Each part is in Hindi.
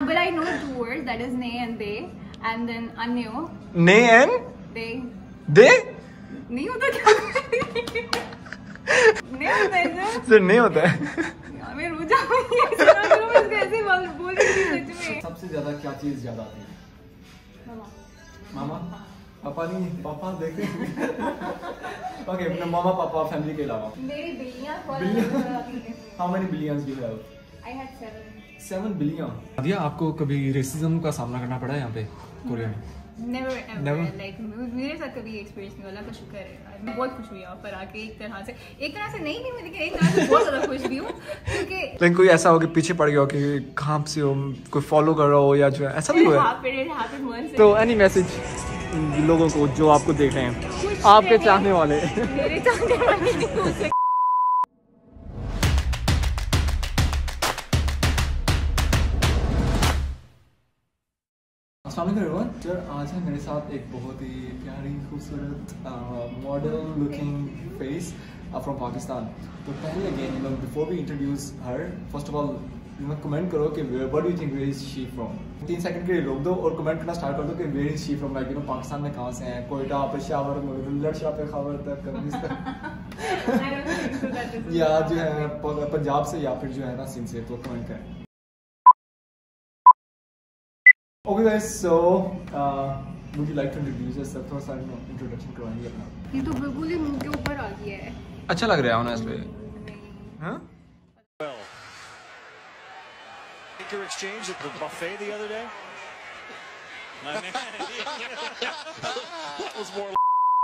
but I know two words, that is ne and they, and then anyo. Ne and they. They? नहीं होता क्या? नहीं होता है सर नहीं होता है। यार मैं रुक जाऊंगी ऐसे बोल रही थी सच में। सबसे ज्यादा क्या चीज ज्यादा आती है? मामा पापा नहीं, पापा देखे ओके अपने मामा पापा फैमिली के अलावा मेरी बिल्लियां how many billions do you have? I had 7 billion. Nadia आपको कभी रेसिज्म का सामना करना पड़ा है यहाँ पे कोरिया में? Never ever like मेरे साथ कभी एक्सपीरियंस नहीं हुआ, शुक्र है। मैं बहुत खुश हुई यहाँ पर आके, एक तरह से नहीं लेकिन एक तरह से बहुत ज्यादा खुश भी हूँ क्योंकि लेकिन कोई ऐसा हो कि पीछे पड़ गया हो कि कहाँ से हो, कोई फॉलो कर रहा हो या जो है ऐसा भी हुआ है? तो एनी मैसेज लोगों को जो आपको देख रहे हैं, आपके चाहने वाले मेरे चाहने वाले अस्सलाम वालेकुम एवरीवन। सर आज है मेरे साथ एक बहुत ही प्यारी खूबसूरत model looking face from Pakistan. तो पहले again before we introduce her, first of all comment करो कि what do you think where is she from. 3 second के लिए रोक दो और कमेंट करना स्टार्ट कर दो कि where is she from, like Pakistan में कहाँ से हैं, कोयटा, पेशावर, लड़शा पे खबर तक या जो है पंजाब से या फिर जो है ना सिंध से, तो कमेंट करें। Okay guys, so would you like to introduce yourself? थोड़ा सा इंट्रोडक्शन करवाएंगे अपना। ये तो बिल्कुल ही मुंह के ऊपर आ गया है। अच्छा लग रहा है ऑनेस्ट पे। हाँ? Exchange at the buffet the other day. That was more.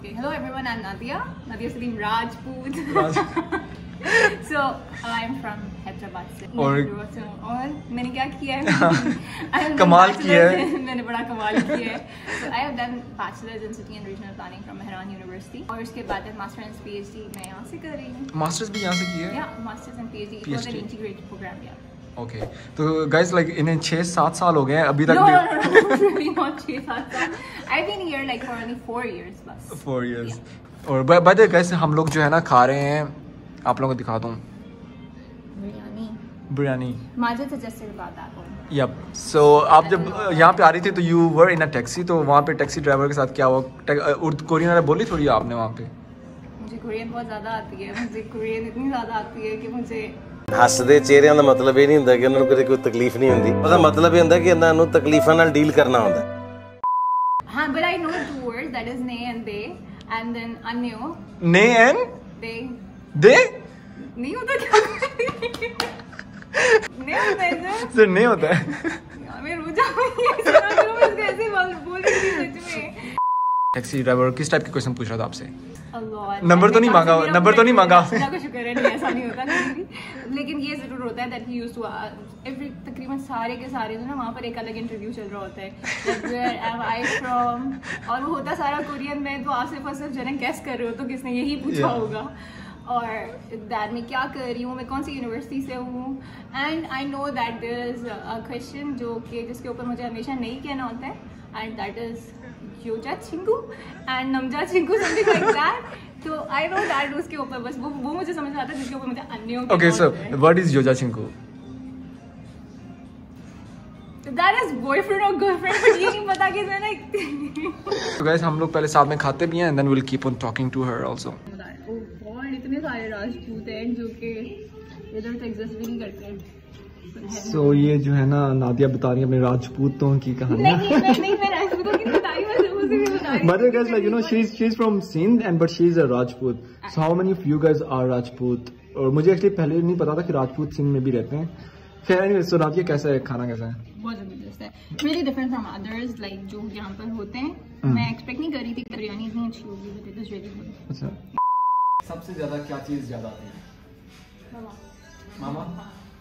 Hello everyone, I'm Nadia Salim Rajput. So I'm from Hyderabad से। और मैंने क्या किया है? कमाल किया है। मैंने बड़ा कमाल किया है। So I have done bachelor's in city and regional planning from Mehran University और उसके बाद मास्टर एंड PhD मैं यहाँ से कर रही हूँ। मास्टर्स भी यहाँ से की है? Yeah, masters and PhD. It was an integrated program, yeah. Okay तो गाइस लाइक इन्हें 6-7 साल हो गए हैं अभी तक। No, really not 6-7 साल। I've been here like for only 4 years बस। 4 years। और बाय द वे गाइस हम लोग जो है ना खा रहे हैं, आप लोगों को दिखा दूँ बिरयानी। माजिद सजेस्टेड बात आपको। यप सो आप जब यहाँ पे आ रही थी तो you were in a taxi, तो वहाँ पे टैक्सी ड्राइवर के साथ क्या हुआ? उर्दू कोरियन बोली थोड़ी आपने वहाँ पे? मुझे कोरियन बहुत ज़्यादा आती है, मुझे कोरियन इतनी ज़्यादा आती है कि मुझे ਹੱਸਦੇ ਚਿਹਰਿਆਂ ਦਾ ਮਤਲਬ ਇਹ ਨਹੀਂ ਹੁੰਦਾ ਕਿ ਉਹਨਾਂ ਨੂੰ ਕਦੇ ਕੋਈ ਤਕਲੀਫ ਨਹੀਂ ਹੁੰਦੀ, ਉਹਦਾ ਮਤਲਬ ਇਹ ਹੁੰਦਾ ਕਿ ਇਹਨਾਂ ਨੂੰ ਤਕਲੀਫਾਂ ਨਾਲ ਡੀਲ ਕਰਨਾ ਹੁੰਦਾ। हाँ, but I know 2 words, that is ne and they, and then anyo. Ne and they? नहीं होता क्या? नहीं होता है सर नहीं होता है। यार मैं रुक जाऊंगी ऐसे बोल रही थी सच में। टैक्सी ड्राइवर किस टाइप के क्वेश्चन पूछ रहा था आपसे? नंबर तो नहीं मांगा। नंबर तो नहीं मांगा। अल्लाह का शुक्र है, नहीं ऐसा नहीं होता कभी भी। लेकिन ये जरूर होता है that he used to every तकरीबन सारे के सारे जो ना वहाँ पर एक अलग इंटरव्यू चल रहा होता है, वेयर एम आई फ्रॉम, और वो होता सारा कोरियन में, तो आप सिर्फ जरा गैस कर रहे हो तो किसने यही पूछा होगा। और दैट मैं क्या कर रही हूँ, मैं कौन सी यूनिवर्सिटी से हूँ, and I know that there is a question जो कि जिसके ऊपर मुझे हमेशा नहीं कहना होता है, एंड दैट इज योजा चिंगू एंड नमजा चिंगू, समथिंग लाइक दैट। तो आई नो दैट उसके ऊपर बस वो मुझे समझ आता है जिसके ऊपर मुझे अन्य। ओके सो व्हाट इज योजा चिंगू? दैट इज बॉयफ्रेंड और गर्लफ्रेंड, बट ये नहीं पता कि मैंने। तो गाइस हम लोग पहले साथ में खाते भी हैं and then we will keep on talking to her also. इतने सारे राजपूत हैं जो कि इधर तक एग्जिस्ट भी नहीं करते। सो ये जो है ना नादिया बता रही है अपने राजपूतों की कहानी। नहीं मैं राजपूतों की बताई, मैं उसे भी बता रही हूं। But guys, like you know, she's from Sindh and but she's a Rajput. So how many of you guys are Rajput? और मुझे एक्चुअली पहले नहीं पता था कि राजपूत सिंध में भी रहते हैं। खैर एनीवे, सो नादिया कैसा है खाना, कैसा है? बहुत जबरदस्त है, really different from others like जो यहाँ पर होते हैं। मैं एक्सपेक्ट नहीं कर रही थी कि बिरयानी इतनी अच्छी होगी, but it is really good। अच्छा सबसे ज्यादा क्या चीज ज्यादा आती है? मामा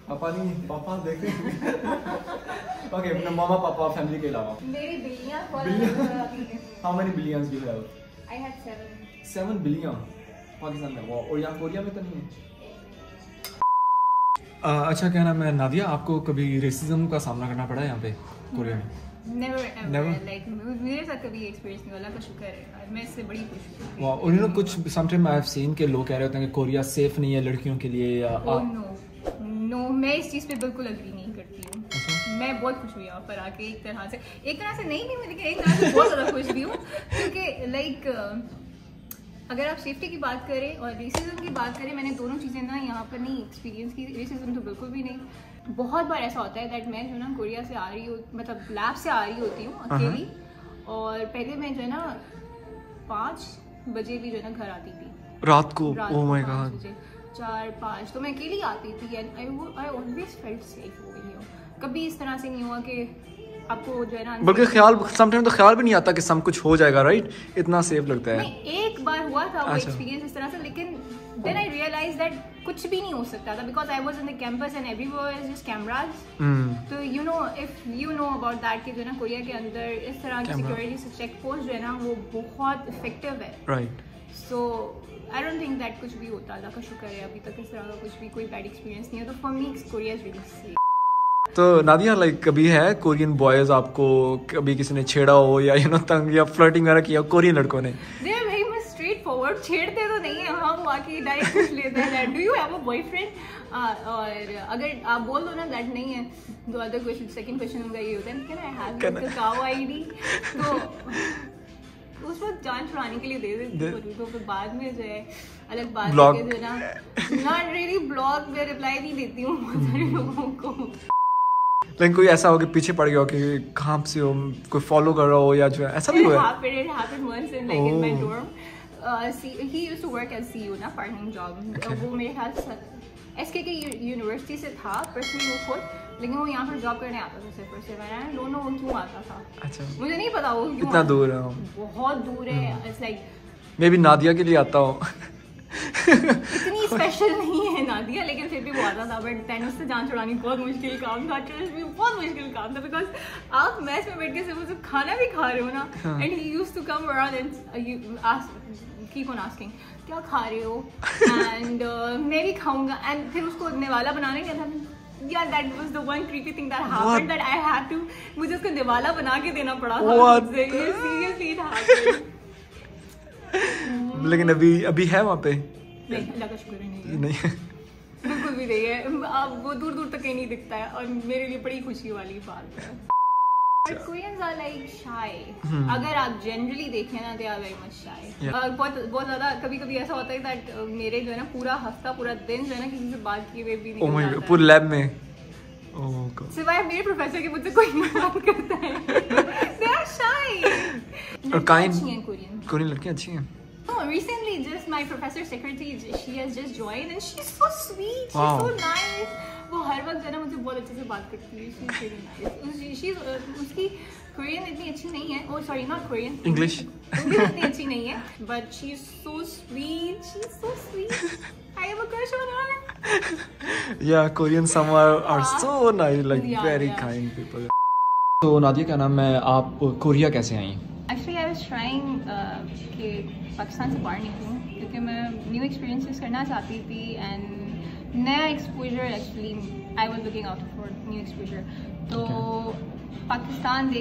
पापा नहीं, पापा देखे ओके अपने मामा पापा फैमिली के अलावा मेरी बिल्लियां how many billions do you have? I had 7 billion Pakistan में। और यहाँ कोरिया में तो नहीं है। अच्छा क्या नाम है नादिया, आपको कभी रेसिज्म का सामना करना पड़ा है यहाँ पे कोरिया में? Never ever like मेरे साथ कभी एक्सपीरियंस नहीं हुआ, अल्लाह का शुक्र है, मैं इससे बड़ी खुश हूँ। वाह, और यू नो कुछ समटाइम आई हैव सीन के लोग कह रहे होते हैं कि कोरिया सेफ नहीं है लड़कियों के लिए या नो मैं इस चीज़ पे बिल्कुल अग्री नहीं करती हूँ। मैं बहुत खुश हुई यहाँ पर आके, एक तरह से नहीं लेकिन एक तरह से बहुत ज़्यादा खुश भी हूँ, क्योंकि लाइक अगर आप सेफ्टी की बात करें और रेसिज्म की बात करें, मैंने दोनों चीज़ें ना यहाँ पर नहीं एक्सपीरियंस की। रेसिज्म तो बिल्कुल भी नहीं। बहुत बार ऐसा होता है दैट मैं जो ना कोरिया से आ रही हूँ, मतलब लैब से आ रही होती हूँ अकेली, और पहले मैं जो है ना 5 बजे भी जो है ना घर आती थी रात को। ओह माय गॉड, 4-5 तो मैं अकेली आती थी and I always felt safe over here. कभी इस तरह से नहीं हुआ कि आपको जो है ना, बल्कि ख्याल समटाइम तो ख्याल भी नहीं आता कि सब कुछ हो जाएगा, राइट? इतना सेफ लगता है। नहीं, एक बार हुआ था वो एक्सपीरियंस इस तरह से, लेकिन देन आई रियलाइज दैट कुछ भी नहीं हो सकता था, because I was in the campus and everywhere is just cameras. तो you know, if you know about that कि जो है ना कोरिया के अंदर इस तरह की सिक्योरिटी चेक पोस्ट जो है ना वो बहुत इफेक्टिव है, right? So I don't think that कुछ भी होता। अल्लाह का शुक्र है अभी तक इस तरह का कुछ भी कोई बैड एक्सपीरियंस नहीं है। तो for me Korea is really safe. तो नादिया, लाइक कभी है कोरियन बॉयज आपको कभी किसी ने छेड़ा हो या यू नो तंग या फ्लर्टिंग वगैरह किया कोरियन लड़कों ने? They are very much straight forward, छेड़ते तो नहीं है, हम बाकी डायरेक्ट पूछ लेते हैं do you have a boyfriend, और अगर आप बोल दो ना दैट नहीं है, तो अदर क्वेश्चन, सेकंड क्वेश्चन उनका ये होता है कैन आई हैव योर काओ आईडी, तो उस वक्त जान छुड़ाने के लिए दे देती, तो फिर बाद में जो है अलग बात है जो ना, नॉट रियली ब्लॉग में रिप्लाई नहीं देती हूँ बहुत सारे लोगों को। लेकिन कोई ऐसा हो कि पीछे पड़ गया हो कि कहाँ से हो, कोई फॉलो कर रहा हो या जो है ऐसा भी हुआ है? It happened once in like in my dorm. He used to work as CEO ना, पार्ट टाइम जॉब। वो मेरे ख्याल से SK के यूनिवर्सिटी से था पर्सनली वो खुद, लेकिन वो यहाँ पर जॉब करने आता था सिर्फ और सिर्फ। I don't know वो क्यों आता था। अच्छा, मुझे नहीं पता वो क्यों इतना दूर है, बहुत दूर है। It's like may be Nadia के लिए आता हो। इतनी स्पेशल नहीं है नादिया, लेकिन फिर भी वो आता था। बट दैन उससे जान छुड़ानी बहुत मुश्किल काम था, ट्रस्ट मी, बहुत मुश्किल काम था, बिकॉज आप मैस में बैठ के सिर्फ खाना भी खा रहे हो ना, and he used to come around and keep on asking क्या खा रहे हो, एंड मैं भी खाऊंगा, एंड फिर उसको निवाला बनाने का था। Yeah, that was the one creepy thing that happened that I had to, मुझे उसको निवाला बना के देना पड़ा था। Seriously it happened. लेकिन अभी है वहाँ पे? नहीं, अल्लाह का शुक्र है नहीं बिल्कुल भी नहीं है। अब वो दूर दूर तक कहीं नहीं दिखता है, और मेरे लिए बड़ी खुशी वाली बात है। But Koreans are like shy. अगर आप जनरली देखें ना, they are very much shy. बहुत ज़्यादा कभी ऐसा होता है that मेरे जो है ना पूरा हफ्ता पूरा दिन जो है ना किसी से बात किए हुए भी नहीं होता है पूरे लैब में। सिवाय मेरे प्रोफेसर के मुझसे कोई नहीं बात करता है। They are shy. और कोरियन लड़कियाँ अच्छी हैं। No, recently just my professor secretary, she has just joined and she's so sweet, she's so nice. वो हर वक्त जो ना मुझे बहुत अच्छे से बात करती है। She's really nice. उसकी कोरियन इतनी अच्छी नहीं है। Oh sorry, not Korean. English इतनी अच्छी नहीं है, but she's so sweet. She's so sweet. I have a crush on her. Yeah, Koreans some are so nice, like very kind people. तो नादिया क्या नाम है, आप कोरिया कैसे आई? Actually, I was trying कि पाकिस्तान से बाहर निकलूँ, क्योंकि मैं न्यू एक्सपीरियंसेस करना चाहती थी एंड नया exposure. Actually I was looking out for new exposure. तो पाकिस्तान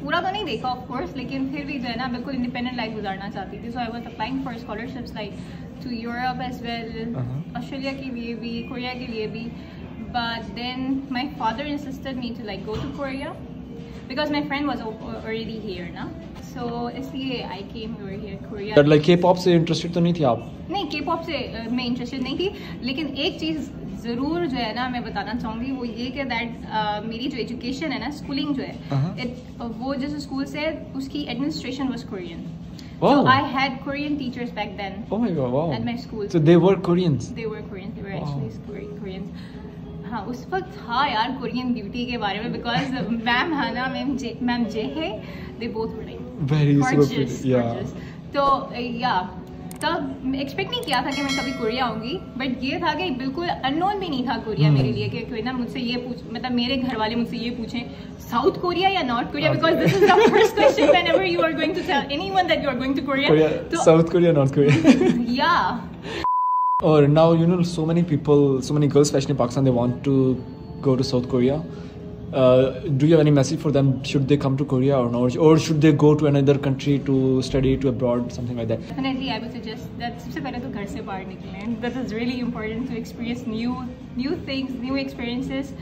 पूरा तो नहीं देखा ऑफ कोर्स, लेकिन फिर भी जो है ना बिल्कुल इंडिपेंडेंट लाइफ गुजारना चाहती थी। So I was applying for scholarships like to Europe as well, Australia के लिए भी, कोरिया के लिए भी। But then my father insisted me to like go to Korea because my friend was already here ना, so इसलिए I came over here Korea. But like K-pop से interested तो नहीं थी आप? नहीं, K-pop से मैं interested नहीं थी, लेकिन एक चीज़ ज़रूर जो है ना मैं बताना चाहूँगी, वो ये कि दैट मेरी जो एजुकेशन है ना, स्कूलिंग जो है, वो जिस स्कूल से उसकी administration was Korean. Wow. So I had Korean teachers back then. Oh my god, wow. At my school. So they were Koreans? They were Koreans, they were actually Koreans. हाँ, उस वक्त था यार कोरियन ब्यूटी के बारे में, बिकॉज मैम हाना, मैम जे है, they both were like gorgeous. तो या तब एक्सपेक्ट नहीं किया था कि मैं कभी कोरिया आऊँगी, बट ये था कि बिल्कुल अननोन भी नहीं था कोरिया मेरे लिए, कि कोई ना मुझसे ये मतलब मेरे घर वाले मुझसे ये पूछें साउथ कोरिया या North Korea, because this is the first question whenever you are going to tell anyone that you are going to Korea, South Korea, North Korea. या Or now, you know, so many girls, especially in Pakistan, they want to go to South Korea. Do you have any message for them? Should they come to Korea or not? Or should they go to another country to study, to abroad, something like that? Definitely, I would suggest that सबसे पहले तो घर से बाहर निकलें. That is really important to experience new things, new experiences.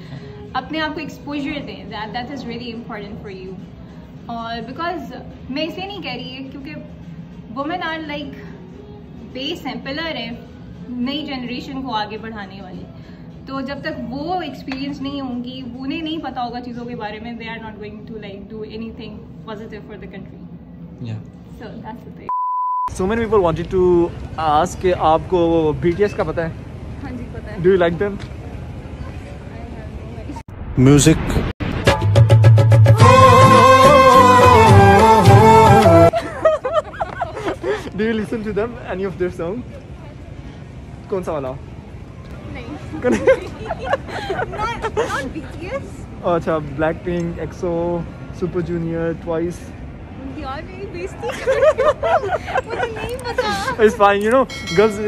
अपने आप को एक्सपोजर दें, that is really important for you. और बिकॉज मैं इसलिए नहीं कह रही है क्योंकि वुमेन आर लाइक बेस हैं, पिलर हैं नई जनरेशन को आगे बढ़ाने वाली। तो जब तक वो एक्सपीरियंस नहीं होंगी, उन्हें नहीं पता होगा चीज़ों के बारे में, they are not going to like do anything positive for the country. So that's the thing. So many people wanted to ask कि आपको BTS का पता है? हाँ जी पता है। Do you like them? Music. Do you listen to them? Any of their song? कौन सा वाला? Not BTS। अच्छा, Blackpink, EXO, Super Junior, Twice. यार मेरी बेइज्जती कर रही हो। मुझे नहीं पता। It's fine, you know, girls.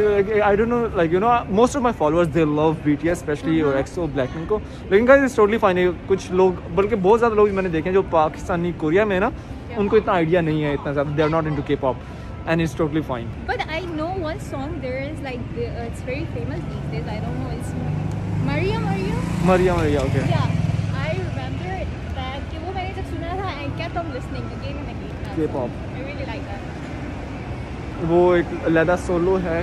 I don't know, like you know, most of my followers they love BTS, especially or EXO, Blackpink को. लेकिन guys, it's totally fine. कुछ लोग, बल्कि बहुत ज़्यादा लोग मैंने देखे हैं जो पाकिस्तानी कोरिया में है ना, उनको इतना आइडिया नहीं है इतना ज़्यादा. They are not into K-pop, and it's totally fine. But I know one song. There is like it's very famous these days. I don't know. It's Maria. Maria, okay. Yeah, I remember that कि वो मैंने जब सुना था, I kept on listening again and again. K-pop. I really like that. वो एक अलहदा सोलो है,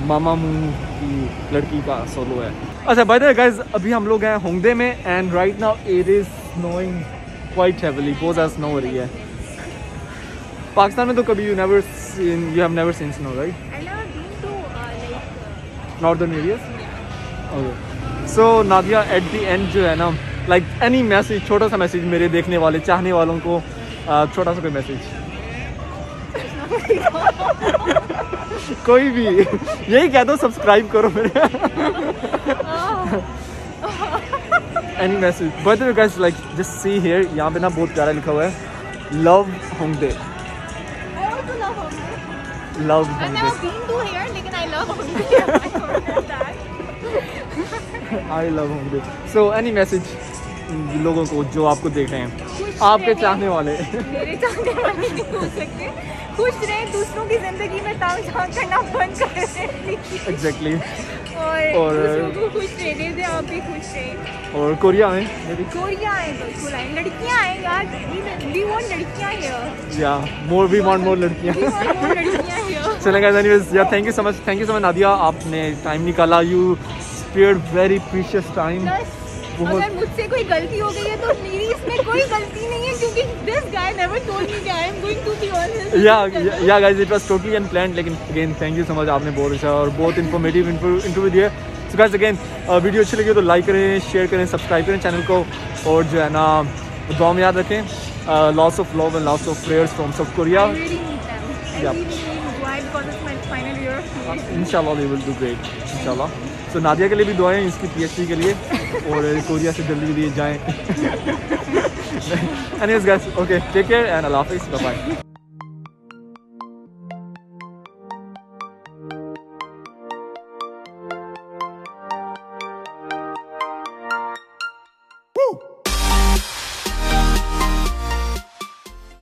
मामामू की लड़की का सोलो है. अच्छा, बाय द वे गाइस, अभी हम लोग हैं होंगडे में and right now it is snowing quite heavily. बहुत ज़्यादा स्नो हो रही है. पाकिस्तान में तो कभी you have never seen snow, right? I never been to like northern areas. Okay, so Nadia at the end जो है ना, लाइक एनी मैसेज, छोटा सा मैसेज मेरे देखने वाले चाहने वालों को, छोटा सा कोई मैसेज कोई भी यही कह दो, सब्सक्राइब करो मेरे. Any message. By the way guys, like just see here, यहाँ पे ना बहुत प्यारा लिखा हुआ है, love Hongdae. I also love Hongdae. Love I've Hongdae. never been to here, लेकिन I love Hongdae. I don't know that. I love Hongdae. So any message लोगों को जो आपको देख रहे हैं, आपके रहे। चाहने वाले. मेरे चाहने वाले नहीं हो सकते. खुश रहे, दूसरों की जिंदगी में ताम झांक करना बंद कर दें. एग्जैक्टली. और दूसरों को खुश रहने दे, आप भी खुश रहें. और कोरिया में कोरिया आए, बिल्कुल आए, लड़कियां आए यार. वी वांट लड़कियां हियर. या मोर, वी वांट मोर लड़कियां. वी वांट मोर लड़कियां हियर. चलें गाइस, एनीवेज, या thank you so much Nadia, आपने टाइम निकाला. You spared very precious time. अगर मुझसे कोई गलती हो गई है तो मेरी इसमें कोई गलती नहीं है, क्योंकि this guy never told me कि I am going to be on his. या guys, it was totally unplanned, लेकिन again thank you so much. आपने बहुत अच्छा और बहुत इन्फॉर्मेटिव इंटरव्यू दिया. सो गाइस, अगेन वीडियो अच्छी लगी तो लाइक करें, शेयर करें, सब्सक्राइब करें चैनल को, और जो है ना दुआ में याद रखें. Lots of love and lots of prayers from south Korea. इंशाल्लाह वी विल डू ग्रेट, इंशाल्लाह. तो नादिया के लिए भी दुआएं, इसकी PhD के लिए, और कोरिया से जल्दी जल्दी जाएं. Anyways guys, okay, take care and अल्लाह हाफिज़, बाय बाय.